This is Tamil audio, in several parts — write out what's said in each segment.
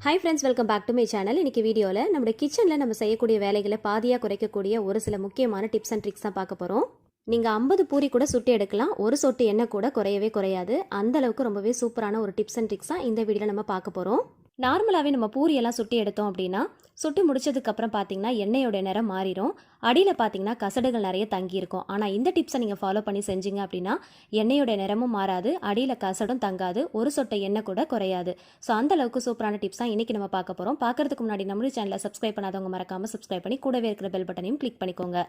Hi friends, welcome back to my channel. இன்றைக்கி வீடியோவில் நம்ம கிச்சனில் நம்ம செய்யக்கூடிய வேலைகளை பாதியாக குறைக்கக்கூடிய ஒரு சில முக்கியமான டிப்ஸ் அண்ட் ட்ரிக்ஸ் தான் பார்க்க போகிறோம். நீங்கள் 50 பூரி கூட சுட்டு எடுக்கலாம், ஒரு சொட்டு எண்ணெய் கூட குறையவே குறையாது. அந்த அளவுக்கு ரொம்பவே சூப்பரான ஒரு டிப்ஸ் அண்ட் ட்ரிக்ஸ் தான் இந்த வீடியோவில் நம்ம பார்க்க போகிறோம். நார்மலாகவே நம்ம பூரியெல்லாம் சுட்டி எடுத்தோம் அப்படின்னா சுட்டு முடிச்சதுக்கப்புறம் பார்த்தீங்கன்னா எண்ணெயோட நிறம் மாறிடும், அடியில் பார்த்தீங்கன்னா கசடுகள் நிறைய தங்கியிருக்கும். ஆனால் இந்த டிப்ஸை நீங்கள் ஃபாலோ பண்ணி செஞ்சீங்க அப்படின்னா எண்ணெயோட நிறமும் மாறாது, அடியில் கசடும் தங்காது, ஒரு சொட்டை எண்ணெய் கூட குறையாது. ஸோ அந்த அளவுக்கு சூப்பரான டிப்ஸ் தான் இன்றைக்கி நம்ம பார்க்க போகிறோம். பார்க்கறதுக்கு முன்னாடி நம்மளுடைய சேனலை சப்ஸ்கிரைப் பண்ணாதவங்க மறக்காமல் சப்ஸ்கிரைப் பண்ணி கூடவே இருக்கிற பெல் பட்டனையும் கிளிக் பண்ணிக்கோங்க.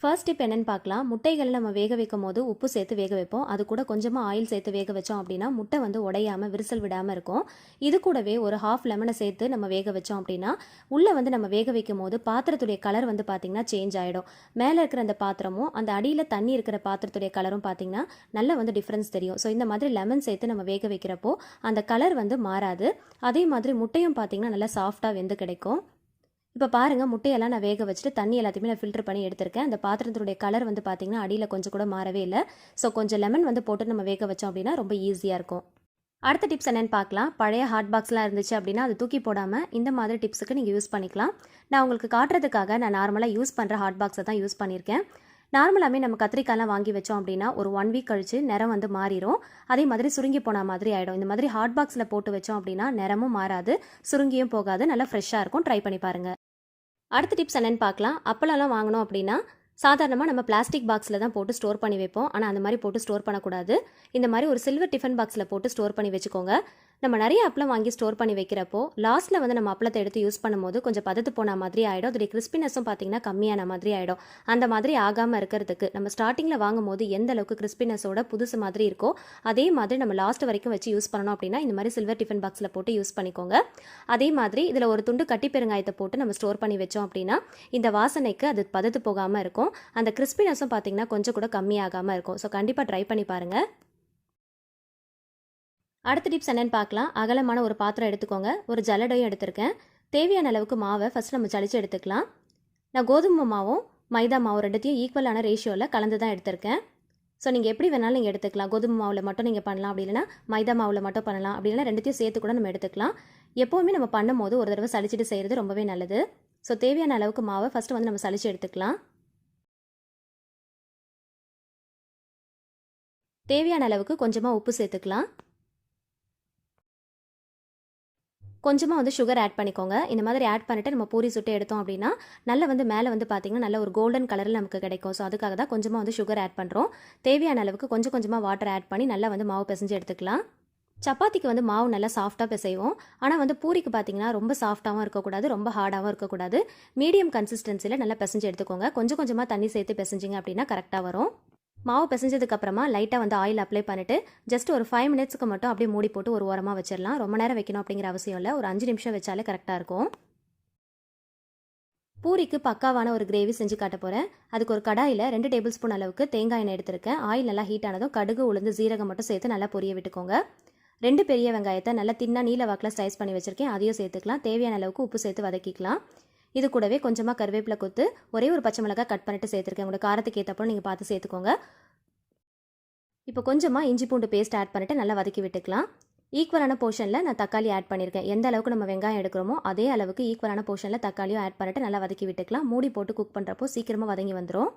ஃபர்ஸ்ட் டிப் என்னன்னு பார்க்கலாம். முட்டைகளை நம்ம வேக வைக்கும் போது உப்பு சேர்த்து வேக வைப்போம். அது கூட கொஞ்சமாக ஆயில் சேர்த்து வேக வச்சோம் அப்படின்னா முட்டை வந்து உடையாமல் விரிசல் விடாமல் இருக்கும். இது கூடவே ஒரு ஹாஃப் லெமனை சேர்த்து நம்ம வேக வச்சோம் அப்படின்னா உள்ளே வந்து நம்ம வேக வைக்கும் போது பாத்திரத்துடைய கலர் வந்து பார்த்திங்கன்னா சேஞ்ச் ஆகிடும். மேலே இருக்கிற அந்த பாத்திரமும் அந்த அடியில் தண்ணி இருக்கிற பாத்திரத்துடைய கலரும் பார்த்திங்கன்னா நல்லா வந்து டிஃப்ரென்ஸ் தெரியும். ஸோ இந்த மாதிரி லெமன் சேர்த்து நம்ம வேக வைக்கிறப்போ அந்த கலர் வந்து மாறாது. அதே மாதிரி முட்டையும் பார்த்திங்கன்னா நல்லா சாஃப்டாக வெந்து கிடைக்கும். இப்போ பாருங்கள், முட்டையெல்லாம் நான் வேக வச்சுட்டு தண்ணி எல்லாத்தையுமே நான் ஃபில்டர் பண்ணி எடுத்திருக்கேன். அந்த பாத்திரத்துடைய கலர் வந்து பார்த்திங்கன்னா அடியில் கொஞ்சம் கூட மாறவே இல்லை. ஸோ கொஞ்சம் லெமன் வந்து போட்டு நம்ம வேக வச்சோம் அப்படின்னா ரொம்ப ஈஸியாக இருக்கும். அடுத்த டிப்ஸ் என்னென்னு பார்க்கலாம். பழைய ஹாட் பாக்ஸ்லாம் இருந்துச்சு அப்படின்னா அது தூக்கி போடாமல் இந்த மாதிரி டிப்ஸுக்கு நீங்கள் யூஸ் பண்ணிக்கலாம். நான் உங்களுக்கு காட்டுறதுக்காக நான் நார்மலாக யூஸ் பண்ணுற ஹாட் பாக்ஸை தான் யூஸ் பண்ணியிருக்கேன். நார்மலாகவே நம்ம கத்திரிக்காய்லாம் வாங்கி வச்சோம் அப்படின்னா ஒரு 1 வீக் கழிச்சு நிறம் வந்து மாறிடும். அதே மாதிரி சுருங்கி போன மாதிரி ஆகிடும். இந்த மாதிரி ஹாட் பாக்ஸில் போட்டு வச்சோம் அப்படின்னா நிறமும் மாறாது, சுருங்கியும் போகாது, நல்லா ஃப்ரெஷ்ஷாக இருக்கும். ட்ரை பண்ணி பாருங்கள். அடுத்த டிப்ஸ் என்னென்னு பார்க்கலாம். அப்பளம்லாம் வாங்கினோம் அப்படின்னா சாதாரணமாக நம்ம பிளாஸ்டிக் பாக்ஸில் தான் போட்டு ஸ்டோர் பண்ணி வைப்போம். ஆனால் அந்த மாதிரி போட்டு ஸ்டோர் பண்ணக்கூடாது. இந்த மாதிரி ஒரு சில்வர் டிஃபன் பாக்ஸில் போட்டு ஸ்டோர் பண்ணி வச்சுக்கோங்க. நம்ம நிறைய அப்பளம் வாங்கி ஸ்டோர் பண்ணி வைக்கிறப்போ லாஸ்ட்டில் வந்து நம்ம அப்பளத்தை எடுத்து யூஸ் பண்ணும்போது கொஞ்சம் பதத்து போன மாதிரி ஆகிடும். அதோடைய கிறிஸ்பினஸும் பார்த்திங்கன்னா கம்மியான மாதிரி ஆகிடும். அந்த மாதிரி ஆகாமல் இருக்கிறதுக்கு நம்ம ஸ்டார்டிங்கில் வாங்கும் போது எந்த அளவுக்கு கிறிஸ்பினஸோட புதுசு மாதிரி இருக்கோ அதே மாதிரி நம்ம லாஸ்ட் வரைக்கும் வச்சு யூஸ் பண்ணணும் அப்படின்னா இந்த மாதிரி சில்வர் டிஃபன் பாக்ஸில் போட்டு யூஸ் பண்ணிக்கோங்க. அதே மாதிரி இதில் ஒரு துண்டு கட்டி பெருங்காயத்தை போட்டு நம்ம ஸ்டோர் பண்ணி வச்சோம் அப்படின்னா இந்த வாசனைக்கு அது பதத்து போகாமல் இருக்கும். அந்த கிறிஸ்பினஸும் பார்த்திங்கன்னா கொஞ்சம் கூட கம்மியாகாமல் இருக்கும். ஸோ கண்டிப்பாக ட்ரை பண்ணி பாருங்கள். அடுத்த டிப்ஸ் என்னென்னு பார்க்கலாம். அகலமான ஒரு பாத்திரம் எடுத்துக்கோங்க. ஒரு ஜல்லடையும் எடுத்திருக்கேன். தேவையான அளவுக்கு மாவை ஃபஸ்ட் நம்ம ஜலிச்சு எடுத்துக்கலாம். நான் கோதுமை மாவும் மைதா மாவும் ரெண்டுத்தையும் ஈக்குவலான ரேஷியோவில் கலந்து தான் எடுத்திருக்கேன். ஸோ நீங்கள் எப்படி வேணாலும் நீங்கள் எடுத்துக்கலாம். கோதுமை மாவில் மட்டும் நீங்கள் பண்ணலாம், அப்படி இல்லைனா மைதா மாவில் மட்டும் பண்ணலாம், அப்படி இல்லைனா ரெண்டுத்தையும் சேர்த்து கூட நம்ம எடுத்துக்கலாம். எப்போவுமே நம்ம பண்ணும்போது ஒரு தடவை சளிச்சிட்டு செய்கிறது ரொம்பவே நல்லது. ஸோ தேவையான அளவுக்கு மாவை ஃபஸ்ட்டு வந்து நம்ம சளிச்சு எடுத்துக்கலாம். தேவையான அளவுக்கு கொஞ்சமாக உப்பு சேர்த்துக்கலாம். கொஞ்சமாக வந்து சுகர் ஆட் பண்ணிக்கோங்க. இந்த மாதிரி ஆட் பண்ணிவிட்டு நம்ம பூரி சுட்டு எடுத்தோம் அப்படின்னா நல்லா வந்து மேலே வந்து பார்த்திங்கன்னா நல்ல ஒரு கோல்டன் கலரில் நமக்கு கிடைக்கும். ஸோ அதுக்காக தான் கொஞ்சமாக வந்து சுகர் ஆட் பண்ணுறோம். தேவையான அளவுக்கு கொஞ்சம் கொஞ்சமாக வாட்டர் ஆட் பண்ணி நல்லா வந்து மாவு பிசைஞ்சு எடுத்துக்கலாம். சப்பாத்திக்கு வந்து மாவு நல்லா சாஃப்டாக பிசைவோம். ஆனால் வந்து பூரிக்கு பார்த்திங்கன்னா ரொம்ப சாஃப்டாகவும் இருக்கக்கூடாது, ரொம்ப ஹார்டாகவும் இருக்கக்கூடாது. மீடியம் கன்சிஸ்டன்சியில் நல்லா பிசைஞ்சு எடுத்துக்கோங்க. கொஞ்சம் கொஞ்சமாக தண்ணி சேர்த்து பிசைஞ்சிங்க அப்படின்னா கரெக்டாக வரும். மாவு பிசைஞ்சதுக்கப்புறமா லைட்டாக வந்து ஆயில் அப்ளை பண்ணிவிட்டு ஜஸ்ட் ஒரு 5 மினிட்ஸ்க்கு மட்டும் அப்படியே மூடி போட்டு ஒரு ஓரமாக வச்சிடலாம். ரொம்ப நேரம் வைக்கணும் அப்படிங்கிற அவசியம் இல்லை. ஒரு 5 நிமிஷம் வச்சாலே கரெக்டாக இருக்கும். பூரிக்கு பக்காவான ஒரு கிரேவி செஞ்சு காட்ட போகிறேன். அதுக்கு ஒரு கடாயில் 2 டேபிள் ஸ்பூன் அளவுக்கு தேங்காய் எண்ணெய் எடுத்திருக்கேன். ஆயில் நல்லா ஹீட் ஆனதும் கடுகு, உளுந்து, ஜீரகம் மட்டும் சேர்த்து நல்லா பொரிய விட்டுக்கோங்க. 2 பெரிய வெங்காயத்தை நல்லா தின்னா நீல வாக்கில் ஸ்லைஸ் பண்ணி வச்சுருக்கேன். அதையும் சேர்த்துக்கலாம். தேவையான அளவுக்கு உப்பு சேர்த்து வதக்கிக்கலாம். இது கூடவே கொஞ்சமாக கருவேப்பிலை கொத்து, ஒரே ஒரு பச்சை மிளகாய் கட் பண்ணிட்டு சேர்த்துருக்கேன். உங்களோட காரத்துக்கு ஏற்றப்போ நீங்கள் பார்த்து சேர்த்துக்கோங்க. இப்போ கொஞ்சமாக இஞ்சி பூண்டு பேஸ்ட் ஆட் பண்ணிவிட்டு நல்லா வதக்கி விட்டுக்கலாம். ஈக்குவலான போர்ஷனில் நான் தக்காளி ஆட் பண்ணியிருக்கேன். எந்த அளவுக்கு நம்ம வெங்காயம் எடுக்கிறோமோ அதே அளவுக்கு ஈக்குவலான போர்ஷனில் தக்காளியும் ஆட் பண்ணிவிட்டு நல்லா வதக்கி விட்டுக்கலாம். மூடி போட்டு குக் பண்ணுறப்போ சீக்கிரமாக வதங்கி வந்துடும்.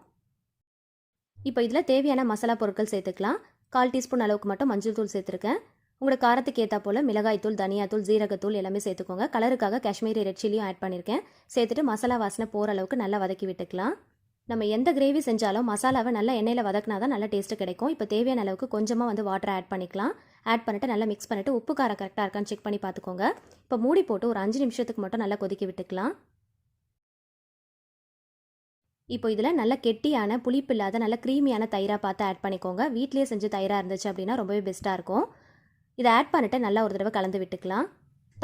இப்போ இதில் தேவையான மசாலா பொருட்கள் சேர்த்துக்கலாம். 1/4 டீஸ்பூன் அளவுக்கு மட்டும் மஞ்சள் தூள் சேர்த்துருக்கேன். உங்களோட காரத்துக்கு ஏற்றா போல் மிளகாய்த்தூள், தனியாத்தூள், ஜீரகத்தூள் எல்லாமே சேர்த்துக்கோங்க. கலருக்காக காஷ்மீரி ரெட் சில்லியும் ஆட் பண்ணியிருக்கேன். சேர்த்துட்டு மசாலா வாசனை போகிற அளவுக்கு நல்லா வதக்கி விட்டுக்கலாம். நம்ம எந்த கிரேவி செஞ்சாலும் மசாலாவை நல்லா எண்ணெயில் வதக்கினா தான் நல்லா டேஸ்ட்டு கிடைக்கும். இப்போ தேவையான அளவுக்கு கொஞ்சமாக வந்து வாட்டர் ஆட் பண்ணிக்கலாம். ஆட் பண்ணிவிட்டு நல்லா மிக்ஸ் பண்ணிவிட்டு உப்பு காரம் கரெக்டாக இருக்கான்னு செக் பண்ணி பார்த்துக்கோங்க. இப்போ மூடி போட்டு ஒரு 5 நிமிஷத்துக்கு மட்டும் நல்லா கொதிக்க விட்டுக்கலாம். இப்போ இதில் நல்ல கெட்டியான புளிப்பு இல்லாத நல்ல க்ரீமியான தயிராக பார்த்து ஆட் பண்ணிக்கோங்க. வீட்லேயே செஞ்சு தயிராக இருந்துச்சு அப்படின்னா ரொம்பவே பெஸ்ட்டாக இருக்கும். இதை ஆட் பண்ணிவிட்டு நல்லா ஒரு தடவை கலந்து விட்டுக்கலாம்.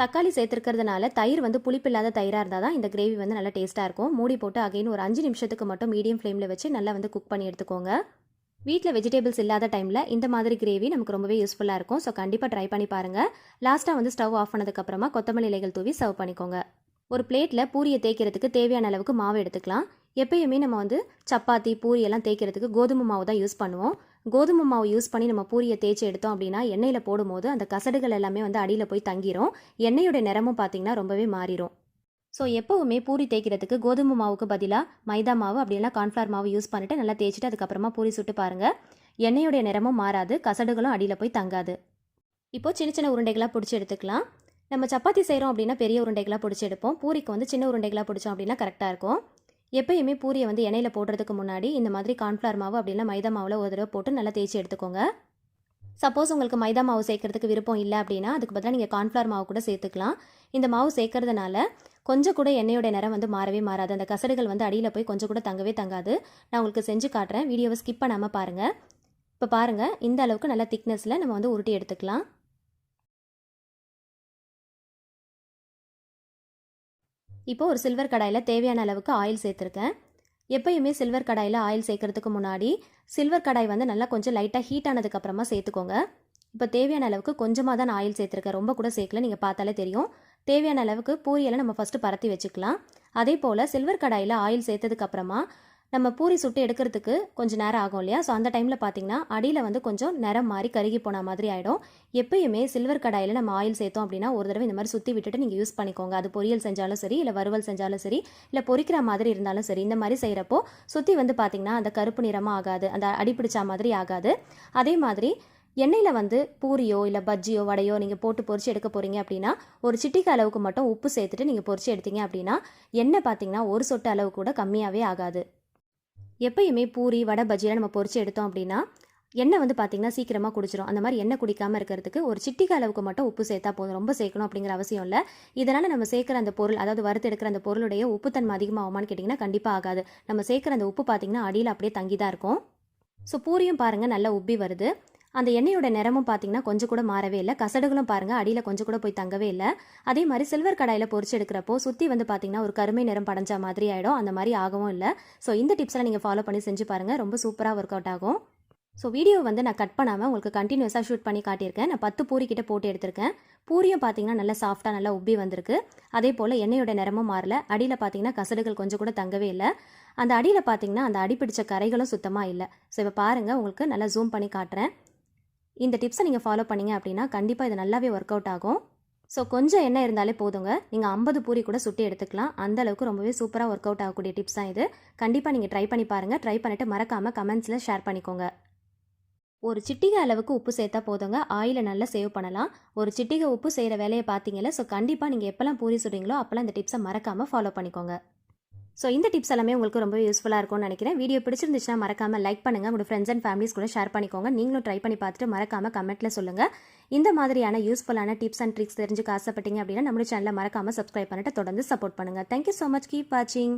தக்காளி சேர்த்துருக்கிறதுனால தயிர் வந்து புளிப்பில்லாத தயிராக இருந்தால் தான் இந்த கிரேவி வந்து நல்லா டேஸ்ட்டாக இருக்கும். மூடி போட்டு அகைன் ஒரு 5 நிமிஷத்துக்கு மட்டும் மீடியம் ஃப்ளேமில் வச்சு நல்லா வந்து குக் பண்ணி எடுத்துக்கோங்க. வீட்டில் வெஜிடபிள்ஸ் இல்லாத டைமில் இந்த மாதிரி கிரேவி நமக்கு ரொம்பவே யூஸ்ஃபுல்லாக இருக்கும். ஸோ கண்டிப்பாக ட்ரை பண்ணி பாருங்கள். லாஸ்ட்டாக வந்து ஸ்டவ் ஆஃப் பண்ணதுக்கப்புறமா கொத்தமல்லி இலைகள் தூவி சர்வ் பண்ணிக்கோங்க. ஒரு பிளேட்டில் பூரியை தேய்க்கிறதுக்கு தேவையான அளவுக்கு மாவு எடுத்துக்கலாம். எப்பயுமே நம்ம வந்து சப்பாத்தி, பூரி எல்லாம் தேய்க்கிறதுக்கு கோதுமை மாவு தான் யூஸ் பண்ணுவோம். கோதுமை மாவு யூஸ் பண்ணி நம்ம பூரியை தேய்ச்சி எடுத்தோம் அப்படின்னா எண்ணெயில் போடும்போது அந்த கசடுகள் எல்லாமே வந்து அடியில் போய் தங்கிரும். எண்ணெயோட நிறமும் பார்த்தீங்கன்னா ரொம்பவே மாறிடும். ஸோ எப்போவுமே பூரி தேய்க்கிறதுக்கு கோதுமை மாவுக்கு பதிலாக மைதா மாவு அப்படி இல்லைனா கார்ன்ஃப்ளவர் மாவு யூஸ் பண்ணிவிட்டு நல்லா தேய்ச்சிட்டு அதுக்கப்புறமா பூரி சுட்டு பாருங்கள். எண்ணெயோடைய நிறமும் மாறாது, கசடுகளும் அடியில் போய் தங்காது. இப்போது சின்ன சின்ன உருண்டைகளாக பிடிச்சி எடுத்துக்கலாம். நம்ம சப்பாத்தி செய்கிறோம் அப்படின்னா பெரிய உருண்டைகளாக பிடிச்சி எடுப்போம். பூரிக்கு வந்து சின்ன உருண்டைகளாக பிடிச்சோம் அப்படின்னா கரெக்டாக இருக்கும். எப்பயுமே பூரியை வந்து எண்ணெயில் போடுறதுக்கு முன்னாடி இந்த மாதிரி கார்ன்ஃப்ளவர் மாவு அப்படின்னா மைதா மாவில் ஒரு தடவை போட்டு நல்லா தேய்ச்சி எடுத்துக்கோங்க. சப்போஸ் உங்களுக்கு மைதா மாவு சேர்க்கறதுக்கு விருப்பம் இல்லை அப்படின்னா அதுக்கு பதிலாக நீங்கள் கார்ன்ஃப்ளவர் மாவு கூட சேர்த்துக்கலாம். இந்த மாவு சேர்க்கறதுனால கொஞ்சம் கூட எண்ணெயோட நிறம் வந்து மாறவே மாறாது. அந்த கசடுகள் வந்து அடியில் போய் கொஞ்சம் கூட தங்கவே தங்காது. நான் உங்களுக்கு செஞ்சு காட்டுறேன், வீடியோவை ஸ்கிப் பண்ணாமல் பாருங்கள். இப்போ பாருங்கள், இந்த அளவுக்கு நல்ல திக்னஸில் நம்ம வந்து உருட்டி எடுத்துக்கலாம். இப்போ ஒரு சில்வர் கடாயில் தேவையான அளவுக்கு ஆயில் சேர்த்துருக்கேன். எப்பயுமே சில்வர் கடாயில் ஆயில் சேர்க்கறதுக்கு முன்னாடி சில்வர் கடாய் வந்து நல்லா கொஞ்சம் லைட்டாக ஹீட் ஆனதுக்கப்புறமா சேர்த்துக்கோங்க. இப்போ தேவையான அளவுக்கு கொஞ்சமாக தான் ஆயில் சேர்த்துருக்கேன், ரொம்ப கூட சேர்க்கல, நீங்கள் பார்த்தாலே தெரியும். தேவையான அளவுக்கு பூரியெல்லாம் நம்ம ஃபஸ்ட்டு பரத்தி வச்சுக்கலாம். அதே போல் சில்வர் கடாயில் ஆயில் சேர்த்ததுக்கப்புறமா நம்ம பூரி சுட்டு எடுக்கிறதுக்கு கொஞ்சம் நேரம் ஆகும் இல்லையா? ஸோ அந்த டைமில் பார்த்தீங்கன்னா அடியில் வந்து கொஞ்சம் நிறம் மாறி கருகி போன மாதிரி ஆகிடும். எப்பயுமே சில்வர் கடாயில் நம்ம ஆயில் சேர்த்தோம் அப்படின்னா ஒரு தடவை இந்த மாதிரி சுற்றி விட்டுட்டு நீங்கள் யூஸ் பண்ணிக்கோங்க. அது பொரியல் செஞ்சாலும் சரி, இல்லை வறுவல் செஞ்சாலும் சரி, இல்லை பொரிக்கிற மாதிரி இருந்தாலும் சரி, இந்த மாதிரி செய்கிறப்போ சுற்றி வந்து பார்த்தீங்கன்னா அந்த கருப்பு நிறமாக ஆகாது, அந்த அடிப்பிடிச்சா மாதிரி ஆகாது. அதே மாதிரி எண்ணெயில் வந்து பூரியோ இல்லை பஜ்ஜியோ வடையோ நீங்கள் போட்டு பொரிச்சு எடுக்க போகிறீங்க அப்படின்னா ஒரு சிட்டிக்கு அளவுக்கு மட்டும் உப்பு சேர்த்துட்டு நீங்கள் பொரிச்சு எடுத்தீங்க அப்படின்னா எண்ணெய் பார்த்தீங்கன்னா ஒரு சொட்டு அளவு கூட கம்மியாகவே ஆகாது. எப்பயுமே பூரி வடை பஜ்ஜியில் நம்ம பொரிச்சு எடுத்தோம் அப்படின்னா எண்ணெய் வந்து பார்த்தீங்கன்னா சீக்கிரமாக குடிச்சிடும். அந்த மாதிரி எண்ணெய் குடிக்காமல் இருக்கிறதுக்கு ஒரு சிட்டிக்கு அளவுக்கு மட்டும் உப்பு சேர்த்தா போதும், ரொம்ப சேர்க்கணும் அப்படிங்கிற அவசியம் இல்லை. இதனால் நம்ம சேர்க்குற அந்த பொருள், அதாவது வறுத்து எடுக்கிற அந்த பொருளுடைய உப்புத்தன்மை அதிகமாகுமான்னு கேட்டிங்கன்னா கண்டிப்பாக ஆகாது. நம்ம சேர்க்குற அந்த உப்பு பார்த்தீங்கன்னா அடியில் அப்படியே தங்கி தான் இருக்கும். ஸோ பூரியும் பாருங்கள் நல்லா உப்பி வருது. அந்த எண்ணெயோட நிறமும் பார்த்தீங்கன்னா கொஞ்சம் கூட மாறவே இல்லை. கசடுகளும் பாருங்கள் அடியில் கொஞ்சம் கூட போய் தங்கவே இல்லை. அதே மாதிரி சில்வர் கடாயில் பொரிச்சு எடுக்கிறப்போ சுற்றி வந்து பார்த்தீங்கன்னா ஒரு கருமை நிறம் படைஞ்ச மாதிரி ஆகிடும், அந்த மாதிரி ஆகவும் இல்லை. ஸோ இந்த டிப்ஸெல்லாம் நீங்கள் ஃபாலோ பண்ணி செஞ்சு பாருங்கள், ரொம்ப சூப்பராக ஒர்க் அவுட் ஆகும். ஸோ வீடியோ வந்து நான் கட் பண்ணாமல் உங்களுக்கு கண்டினியூஸாக ஷூட் பண்ணி காட்டியிருக்கேன். நான் 10 பூரி கிட்ட போட்டு எடுத்திருக்கேன். பூரியும் பார்த்தீங்கன்னா நல்லா சாஃப்டாக நல்லா உப்பி வந்திருக்கு. அதே போல் எண்ணெயோட நிறமும் மாறல. அடியில் பார்த்தீங்கன்னா கசடுகள் கொஞ்சம் கூட தங்கவே இல்லை. அந்த அடியில் பார்த்தீங்கன்னா அந்த அடிப்பிடிச்ச கரைகளும் சுத்தமாக இல்லை. ஸோ இப்போ பாருங்கள், உங்களுக்கு நல்லா ஜூம் பண்ணி காட்டுறேன். இந்த டிப்ஸை நீங்கள் ஃபாலோ பண்ணிங்க அப்படின்னா கண்டிப்பாக இது நல்லாவே ஒர்க் அவுட் ஆகும். ஸோ கொஞ்சம் எண்ணெய் இருந்தாலே போதுங்க, நீங்கள் 50 பூரி கூட சுட்டி எடுத்துக்கலாம். அந்தளவுக்கு ரொம்பவே சூப்பராக ஒர்க் அவுட் ஆகக்கூடிய டிப்ஸ் தான் இது. கண்டிப்பாக நீங்கள் ட்ரை பண்ணி பாருங்கள். ட்ரை பண்ணிவிட்டு மறக்காமல் கமெண்ட்ஸில் ஷேர் பண்ணிக்கோங்க. ஒரு சிட்டிகை அளவுக்கு உப்பு சேர்த்தா போதுங்க, ஆயிலை நல்லா சேவ் பண்ணலாம். ஒரு சிட்டிகை உப்பு செய்கிற வேலையை பார்த்தீங்கல்ல. ஸோ கண்டிப்பாக நீங்கள் எப்போல்லாம் பூரி சுடுறீங்களோ அப்போல்லாம் இந்த டிப்ஸை மறக்காமல் ஃபாலோ பண்ணிக்கோங்க. ஸோ இந்த டிப்ஸ் எல்லாமே உங்களுக்கு ரொம்ப யூஸ்ஃபுல்லாக இருக்கும்னு நினைக்கிறேன். வீடியோ பிடிச்சிருந்துச்சுன்னா மறக்காமல் லைக் பண்ணுங்கள், உங்களோட ஃப்ரெண்ட்ஸ் அண்ட் ஃபேமிலிஸ் கூட ஷேர் பண்ணிக்கோங்க. நீங்களும் ட்ரை பண்ணி பார்த்துட்டு மறக்காமல் கமெண்ட்டில் சொல்லுங்கள். இந்த மாதிரியான யூஸ்ஃபுல்லான டிப்ஸ் அண்ட் ட்ரிக்ஸ் தெரிஞ்சுக்க ஆசைப்பட்டீங்க அப்படின்னா நம்மளோட சேனலை மறக்காமல் சப்ஸ்கிரைப் பண்ணிட்டு தொடர்ந்து சப்போர்ட் பண்ணுங்கள். Thank you so much. கீப் வாட்சிங்.